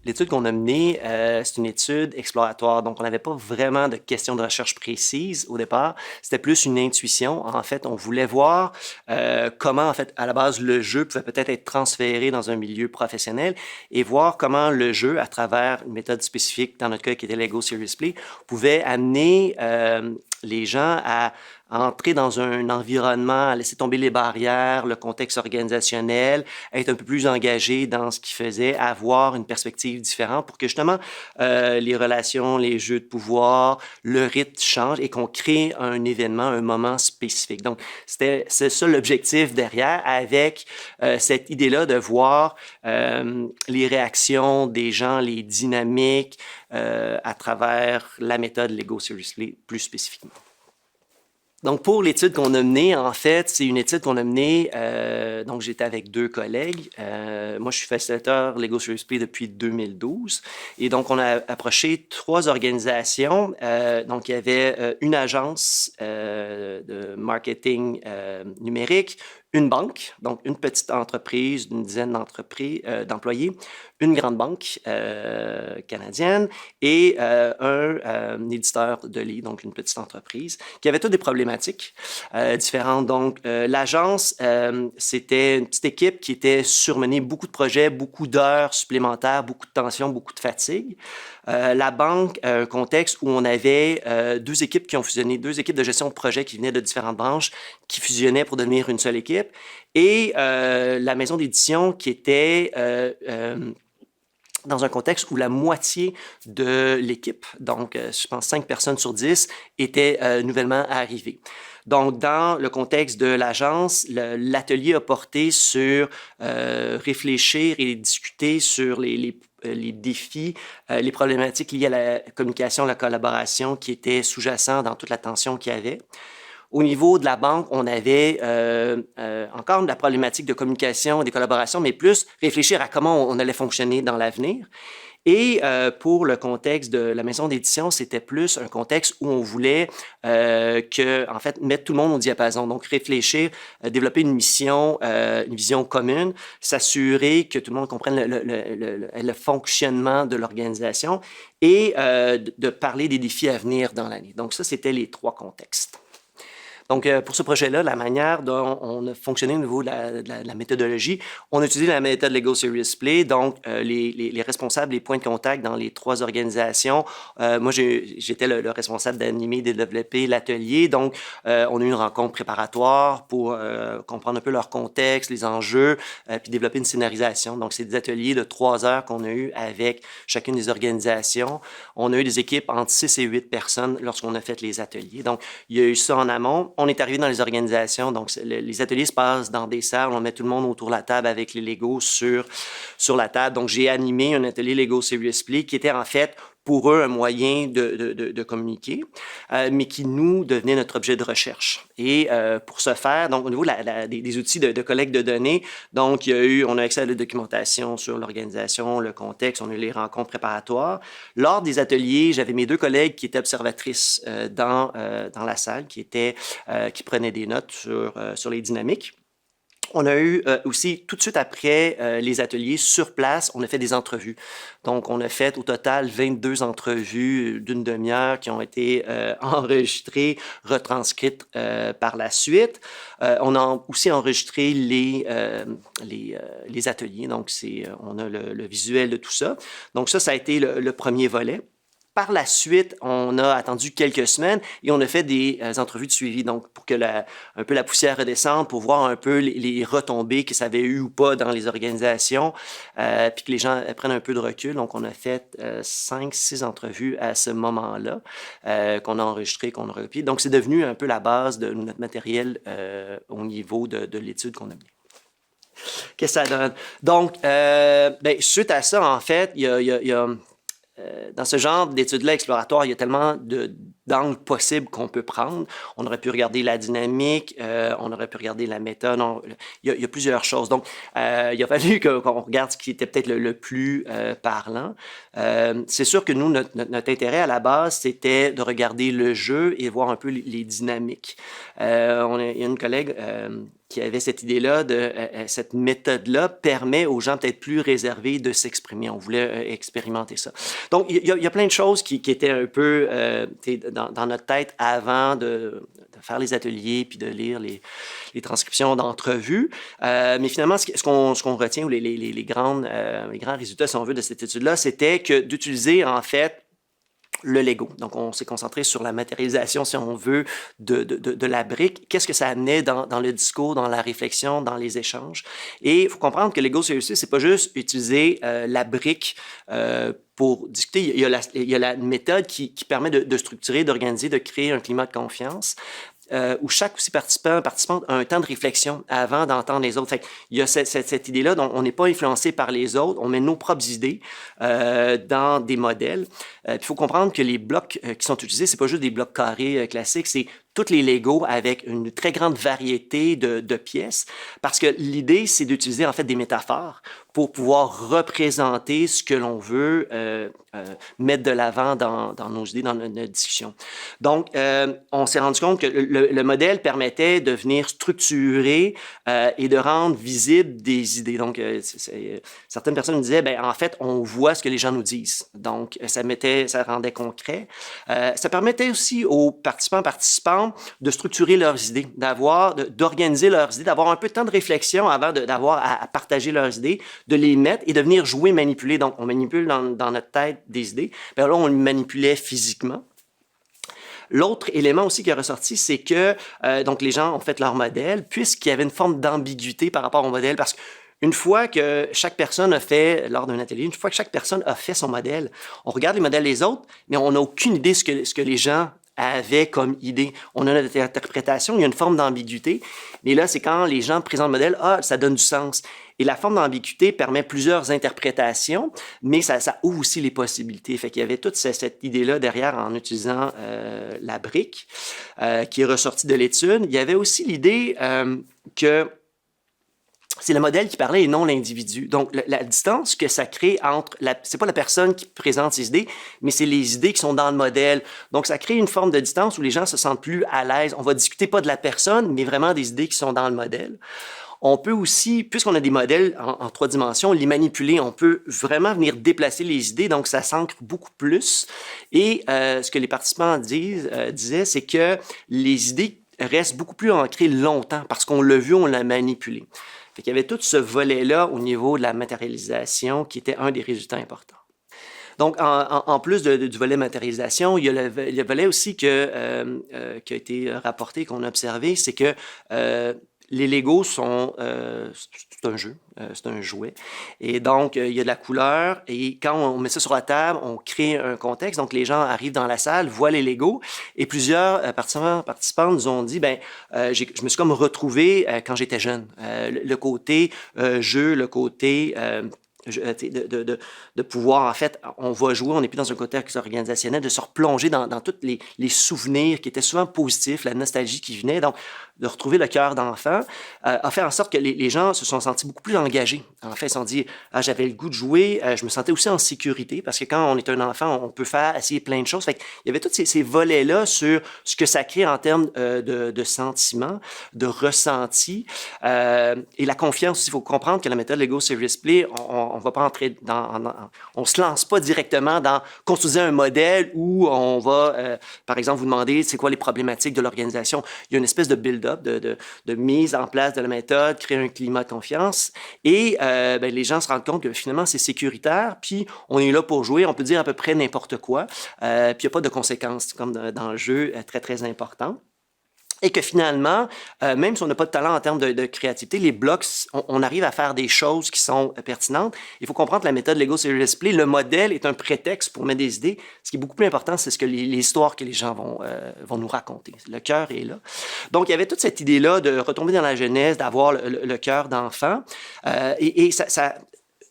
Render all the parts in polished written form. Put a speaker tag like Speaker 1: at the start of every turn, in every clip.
Speaker 1: l'étude qu'on a menée, c'est une étude exploratoire. Donc, on n'avait pas vraiment de questions de recherche précises au départ. C'était plus une intuition. En fait, on voulait voir comment, en fait, à la base, le jeu pouvait peut-être être transféré dans un milieu professionnel et voir comment le jeu, à travers une méthode spécifique, dans notre cas qui était Lego Serious Play, pouvait amener les gens à entrer dans un environnement, à laisser tomber les barrières, le contexte organisationnel, être un peu plus engagé dans ce qu'ils faisaient, avoir une perspective différente pour que justement les relations, les jeux de pouvoir, le rythme change et qu'on crée un événement, un moment spécifique. Donc, c'est ça l'objectif derrière avec cette idée-là de voir les réactions des gens, les dynamiques à travers la méthode Lego Seriously plus spécifiquement. Donc, pour l'étude qu'on a menée, en fait, c'est une étude qu'on a menée, donc j'étais avec deux collègues. Moi, je suis facilitateur Lego Serious Play depuis 2012. Et donc, on a approché trois organisations. Donc, il y avait une agence de marketing numérique, une banque, donc une petite entreprise d'une dizaine d'employés, une grande banque canadienne et un éditeur de livres, donc une petite entreprise, qui avait toutes des problématiques différentes. Donc, l'agence, c'était une petite équipe qui était surmenée, beaucoup de projets, beaucoup d'heures supplémentaires, beaucoup de tension, beaucoup de fatigue. La banque, un contexte où on avait deux équipes qui ont fusionné, deux équipes de gestion de projet qui venaient de différentes branches, qui fusionnaient pour devenir une seule équipe. Et la maison d'édition qui était dans un contexte où la moitié de l'équipe, donc je pense 5 personnes sur 10, étaient nouvellement arrivées. Donc, dans le contexte de l'agence, l'atelier a porté sur réfléchir et discuter sur les défis, les problématiques liées à la communication, la collaboration qui étaient sous-jacents dans toute la tension qu'il y avait. Au niveau de la banque, on avait encore de la problématique de communication et de collaboration, mais plus réfléchir à comment on allait fonctionner dans l'avenir. Et pour le contexte de la maison d'édition, c'était plus un contexte où on voulait en fait, mettre tout le monde au diapason. Donc, réfléchir, développer une mission, une vision commune, s'assurer que tout le monde comprenne le fonctionnement de l'organisation et de parler des défis à venir dans l'année. Donc, ça, c'était les trois contextes. Donc, pour ce projet-là, la manière dont on a fonctionné au niveau de la méthodologie, on a utilisé la méthode Lego Serious Play. Donc, les responsables, les points de contact dans les trois organisations. Moi, j'étais le responsable d'animer et de développer l'atelier. Donc, on a eu une rencontre préparatoire pour comprendre un peu leur contexte, les enjeux, puis développer une scénarisation. Donc, c'est des ateliers de 3 heures qu'on a eu avec chacune des organisations. On a eu des équipes entre 6 et 8 personnes lorsqu'on a fait les ateliers. Donc, il y a eu ça en amont. On est arrivé dans les organisations, donc les ateliers se passent dans des salles, on met tout le monde autour de la table avec les Legos sur la table. Donc, j'ai animé un atelier Lego Serious Play qui était en fait pour eux un moyen de communiquer, mais qui nous devenait notre objet de recherche. Et pour ce faire, donc au niveau des outils de collecte de données, donc on a accès à la documentation sur l'organisation, le contexte, on a eu les rencontres préparatoires. Lors des ateliers, j'avais mes deux collègues qui étaient observatrices dans la salle, qui prenaient des notes sur les dynamiques. On a eu aussi, tout de suite après les ateliers, sur place, on a fait des entrevues. Donc, on a fait au total 22 entrevues d'une demi-heure qui ont été enregistrées, retranscrites par la suite. On a aussi enregistré les ateliers. Donc, on a le visuel de tout ça. Donc, ça a été le premier volet. Par la suite, on a attendu quelques semaines et on a fait des entrevues de suivi, donc pour que un peu la poussière redescende, pour voir un peu les retombées que ça avait eu ou pas dans les organisations, puis que les gens prennent un peu de recul. Donc, on a fait 5-6 entrevues à ce moment-là qu'on a enregistrées, qu'on a recopiées. Donc, c'est devenu un peu la base de notre matériel au niveau de l'étude qu'on a menée. Qu'est-ce que ça donne? Donc, suite à ça, en fait, il y a dans ce genre d'études-là exploratoires, il y a tellement d'angles possibles qu'on peut prendre. On aurait pu regarder la dynamique, on aurait pu regarder la méthode. Il y a plusieurs choses. Donc, il a fallu qu'on regarde ce qui était peut-être le plus parlant. C'est sûr que nous, notre intérêt à la base, c'était de regarder le jeu et voir un peu les dynamiques. Il y a une collègue qui avait cette idée-là, cette méthode-là permet aux gens peut-être plus réservés de s'exprimer. On voulait expérimenter ça. Donc, il y a plein de choses qui étaient un peu dans notre tête avant de faire les ateliers puis de lire les transcriptions d'entrevues. Mais finalement, ce qu'on retient, ou les grands résultats, si on veut, de cette étude-là, c'était que d'utiliser, en fait, le Lego. Donc, on s'est concentré sur la matérialisation, si on veut, de la brique. Qu'est-ce que ça amenait dans le discours, dans la réflexion, dans les échanges? Et il faut comprendre que Lego CEC, c'est pas juste utiliser la brique pour discuter. Il y a la méthode qui permet de structurer, d'organiser, de créer un climat de confiance. Où chaque participante a un temps de réflexion avant d'entendre les autres. Fait il y a cette idée-là dont on n'est pas influencé par les autres, on met nos propres idées dans des modèles. Il faut comprendre que les blocs qui sont utilisés, c'est pas juste des blocs carrés classiques, c'est tous les Legos avec une très grande variété de pièces, parce que l'idée, c'est d'utiliser en fait des métaphores pour pouvoir représenter ce que l'on veut mettre de l'avant dans nos idées, dans notre discussion. Donc, on s'est rendu compte que le modèle permettait de venir structurer et de rendre visibles des idées. Donc, certaines personnes me disaient, ben en fait, on voit ce que les gens nous disent. Donc, ça rendait concret. Ça permettait aussi aux participantes de structurer leurs idées, d'organiser leurs idées, d'avoir un peu de temps de réflexion avant d'avoir à partager leurs idées, de les mettre et de venir jouer, manipuler. Donc, on manipule dans notre tête des idées. Bien là, on le manipulait physiquement. L'autre élément aussi qui est ressorti, c'est que donc les gens ont fait leur modèle, puisqu'il y avait une forme d'ambiguïté par rapport au modèle, parce que une fois que chaque personne a fait, lors d'un atelier, une fois que chaque personne a fait son modèle, on regarde les modèles des autres, mais on n'a aucune idée ce que les gens avaient comme idée. On a notre interprétation, il y a une forme d'ambiguïté, mais là, c'est quand les gens présentent le modèle, ça donne du sens. Et la forme d'ambiguïté permet plusieurs interprétations, mais ça ouvre aussi les possibilités. Fait qu'il y avait toute cette idée-là derrière en utilisant la brique qui est ressortie de l'étude. Il y avait aussi l'idée que c'est le modèle qui parlait et non l'individu. Donc, la distance que ça crée entre... c'est pas la personne qui présente ses idées, mais c'est les idées qui sont dans le modèle. Donc, ça crée une forme de distance où les gens se sentent plus à l'aise. On va discuter pas de la personne, mais vraiment des idées qui sont dans le modèle. On peut aussi, puisqu'on a des modèles en 3 dimensions, les manipuler. On peut vraiment venir déplacer les idées, donc ça s'ancre beaucoup plus. Et ce que les participants disaient, c'est que les idées restent beaucoup plus ancrées longtemps parce qu'on l'a vu, on l'a manipulé. Fait qu'il y avait tout ce volet-là au niveau de la matérialisation qui était un des résultats importants. Donc, en plus du volet matérialisation, il y a le volet aussi qui a été rapporté, qu'on a observé, c'est que les Legos sont... c'est un jeu, c'est un jouet. Et donc, il y a de la couleur. Et quand on met ça sur la table, on crée un contexte. Donc, les gens arrivent dans la salle, voient les Legos. Et plusieurs participants nous ont dit, je me suis comme retrouvé quand j'étais jeune. Le côté jeu, le côté... de pouvoir, en fait, on va jouer, on n'est plus dans un contexte organisationnel, de se replonger dans tous les souvenirs qui étaient souvent positifs, la nostalgie qui venait, donc de retrouver le cœur d'enfant, a fait en sorte que les gens se sont sentis beaucoup plus engagés. En fait, ils se sont dit, j'avais le goût de jouer, je me sentais aussi en sécurité, parce que quand on est un enfant, on peut essayer plein de choses. Fait qu'il y avait tous ces volets-là sur ce que ça crée en termes de sentiments, de ressentis, et la confiance. Il faut comprendre que la méthode Lego Serious Play, on va pas entrer on se lance pas directement dans construire un modèle où on va, par exemple, vous demander c'est quoi les problématiques de l'organisation. Il y a une espèce de build-up, de mise en place de la méthode, créer un climat de confiance. Et les gens se rendent compte que finalement, c'est sécuritaire, puis on est là pour jouer, on peut dire à peu près n'importe quoi, puis il n'y a pas de conséquences, comme dans le jeu, très, très important. Et que finalement, même si on n'a pas de talent en termes de créativité, les blocs, on arrive à faire des choses qui sont pertinentes. Il faut comprendre que la méthode Lego Serious Play, le modèle est un prétexte pour mettre des idées. Ce qui est beaucoup plus important, c'est les histoires que les gens vont nous raconter. Le cœur est là. Donc, il y avait toute cette idée-là de retomber dans la jeunesse, d'avoir le cœur d'enfant. Et ça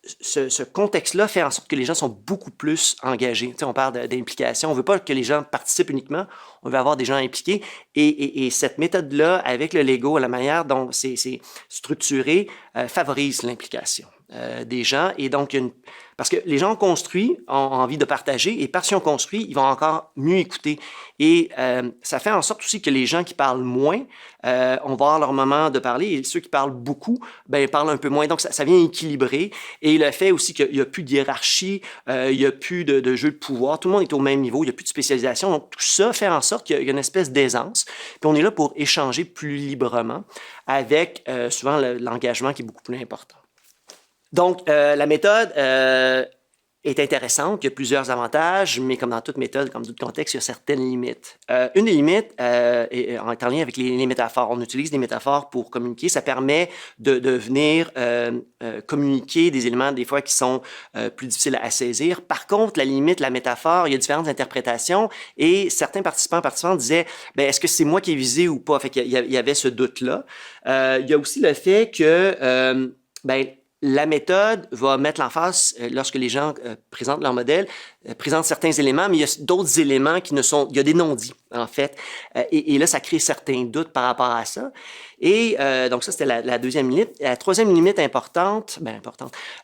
Speaker 1: ce contexte-là fait en sorte que les gens sont beaucoup plus engagés. Tu sais, on parle d'implication. On ne veut pas que les gens participent uniquement, on veut avoir des gens impliqués. Et cette méthode-là, avec le Lego, la manière dont c'est structuré, favorise l'implication des gens. Et donc, parce que les gens ont construit, ont envie de partager, et parce qu'ils ont construit, ils vont encore mieux écouter. Et ça fait en sorte aussi que les gens qui parlent moins, on va avoir leur moment de parler, et ceux qui parlent beaucoup, ben, parlent un peu moins. Donc, ça vient équilibrer. Et le fait aussi qu'il n'y a plus de hiérarchie, il n'y a plus de jeu de pouvoir, tout le monde est au même niveau, il n'y a plus de spécialisation. Donc, tout ça fait en sorte qu'il y a une espèce d'aisance. Puis on est là pour échanger plus librement avec souvent l'engagement qui est beaucoup plus important. Donc, la méthode est intéressante, il y a plusieurs avantages, mais comme dans toute méthode, comme dans tout contexte, il y a certaines limites. Une des limites est en lien avec les métaphores. On utilise des métaphores pour communiquer. Ça permet de venir communiquer des éléments, des fois, qui sont plus difficiles à saisir. Par contre, la limite, la métaphore, il y a différentes interprétations et certains participantes disaient, ben, est-ce que c'est moi qui ai visé ou pas? Fait qu'il y avait ce doute-là. Il y a aussi le fait que, ben, la méthode va mettre l'emphase, lorsque les gens présentent leur modèle, présentent certains éléments, mais il y a d'autres éléments qui ne sont... Il y a des non-dits, en fait. Et là, ça crée certains doutes par rapport à ça. Et donc ça, c'était la deuxième limite. La troisième limite importante,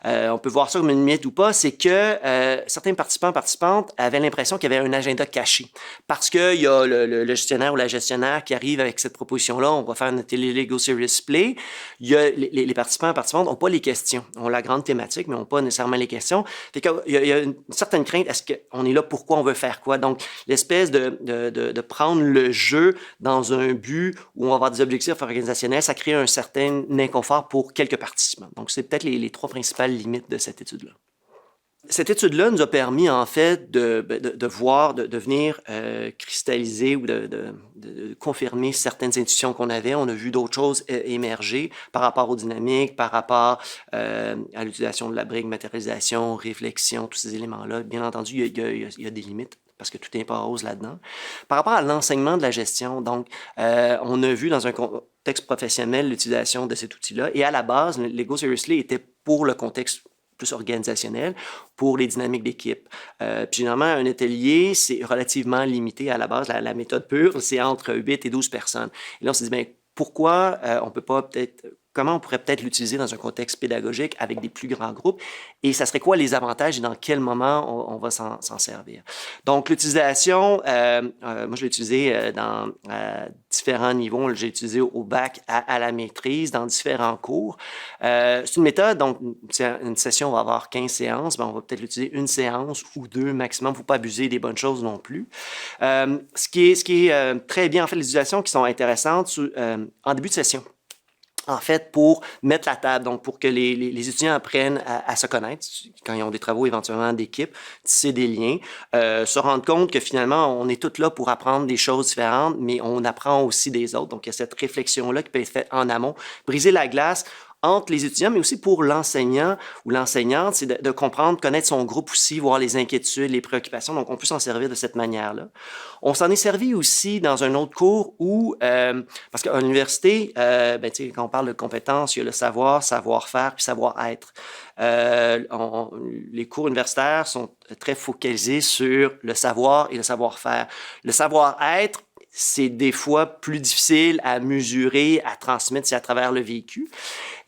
Speaker 1: on peut voir ça comme une limite ou pas, c'est que certains participantes avaient l'impression qu'il y avait un agenda caché. Parce qu'il y a le gestionnaire ou la gestionnaire qui arrive avec cette proposition-là, on va faire une télé Lego Serious Play. Il y a les participantes n'ont pas les questions. On a la grande thématique, mais n'ont pas nécessairement les questions. Fait qu'il y a une certaine crainte, est-ce qu'on est là, pourquoi on veut faire quoi? Donc, l'espèce de prendre le jeu dans un but où on va avoir des objectifs organisationnels, ça crée un certain inconfort pour quelques participants. Donc, c'est peut-être les trois principales limites de cette étude-là. Cette étude-là nous a permis, en fait, de voir, de venir cristalliser ou de confirmer certaines intuitions qu'on avait. On a vu d'autres choses émerger par rapport aux dynamiques, par rapport à l'utilisation de la brique, matérialisation, réflexion, tous ces éléments-là. Bien entendu, il y a des limites, parce que tout n'est pas rose là-dedans. Par rapport à l'enseignement de la gestion, donc, on a vu dans un contexte professionnel l'utilisation de cet outil-là. Et à la base, Lego Seriously était pour le contexte plus organisationnel, pour les dynamiques d'équipe. Puis généralement, un atelier, c'est relativement limité à la base. La méthode pure, c'est entre 8 et 12 personnes. Et là, on s'est dit, bien, pourquoi on peut pas peut-être... Comment on pourrait peut-être l'utiliser dans un contexte pédagogique avec des plus grands groupes et ça serait quoi les avantages et dans quel moment on va s'en servir. Donc, l'utilisation, moi, je l'ai utilisé dans différents niveaux. J'ai utilisé au bac à la maîtrise, dans différents cours. C'est une méthode, donc une session va avoir 15 séances, ben, on va peut-être l'utiliser une séance ou deux maximum. Il ne faut pas abuser des bonnes choses non plus. Ce qui est très bien, en fait, les utilisations qui sont intéressantes en début de session. En fait, pour mettre la table, donc pour que les étudiants apprennent à se connaître, quand ils ont des travaux éventuellement d'équipe, tisser des liens, se rendre compte que finalement, on est tous là pour apprendre des choses différentes, mais on apprend aussi des autres. Donc, il y a cette réflexion-là qui peut être faite en amont. Briser la glace entre les étudiants, mais aussi pour l'enseignant ou l'enseignante, c'est de comprendre, connaître son groupe aussi, voir les inquiétudes, les préoccupations. Donc, on peut s'en servir de cette manière-là. On s'en est servi aussi dans un autre cours où, parce qu'à l'université, quand on parle de compétences, il y a le savoir, savoir-faire, puis savoir-être. Les cours universitaires sont très focalisés sur le savoir et le savoir-faire. Le savoir-être, c'est des fois plus difficile à mesurer, à transmettre, c'est à travers le vécu.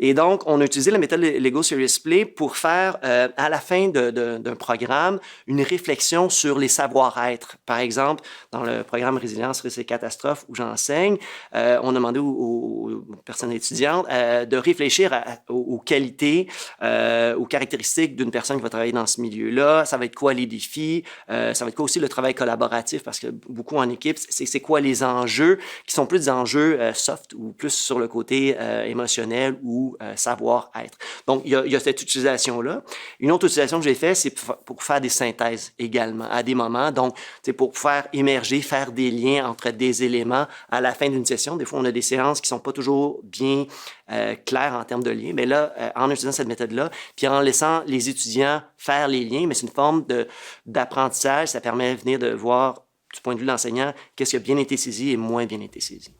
Speaker 1: Et donc, on a utilisé la méthode Lego Serious Play pour faire, à la fin d'un programme, une réflexion sur les savoir-être. Par exemple, dans le programme Résilience, Risques et Catastrophes où j'enseigne, on a demandé aux personnes étudiantes de réfléchir aux qualités, aux caractéristiques d'une personne qui va travailler dans ce milieu-là. Ça va être quoi les défis? Ça va être quoi aussi le travail collaboratif? Parce que beaucoup en équipe, c'est quoi les enjeux qui sont plus des enjeux soft ou plus sur le côté émotionnel ou savoir-être. Donc, il y a cette utilisation-là. Une autre utilisation que j'ai faite, c'est pour faire des synthèses également à des moments. Donc, c'est pour faire émerger, faire des liens entre des éléments à la fin d'une session. Des fois, on a des séances qui ne sont pas toujours bien claires en termes de liens. Mais là, en utilisant cette méthode-là, puis en laissant les étudiants faire les liens, mais c'est une forme d'apprentissage. Ça permet de venir de voir, du point de vue de l'enseignant, qu'est-ce qui a bien été saisi et moins bien été saisi.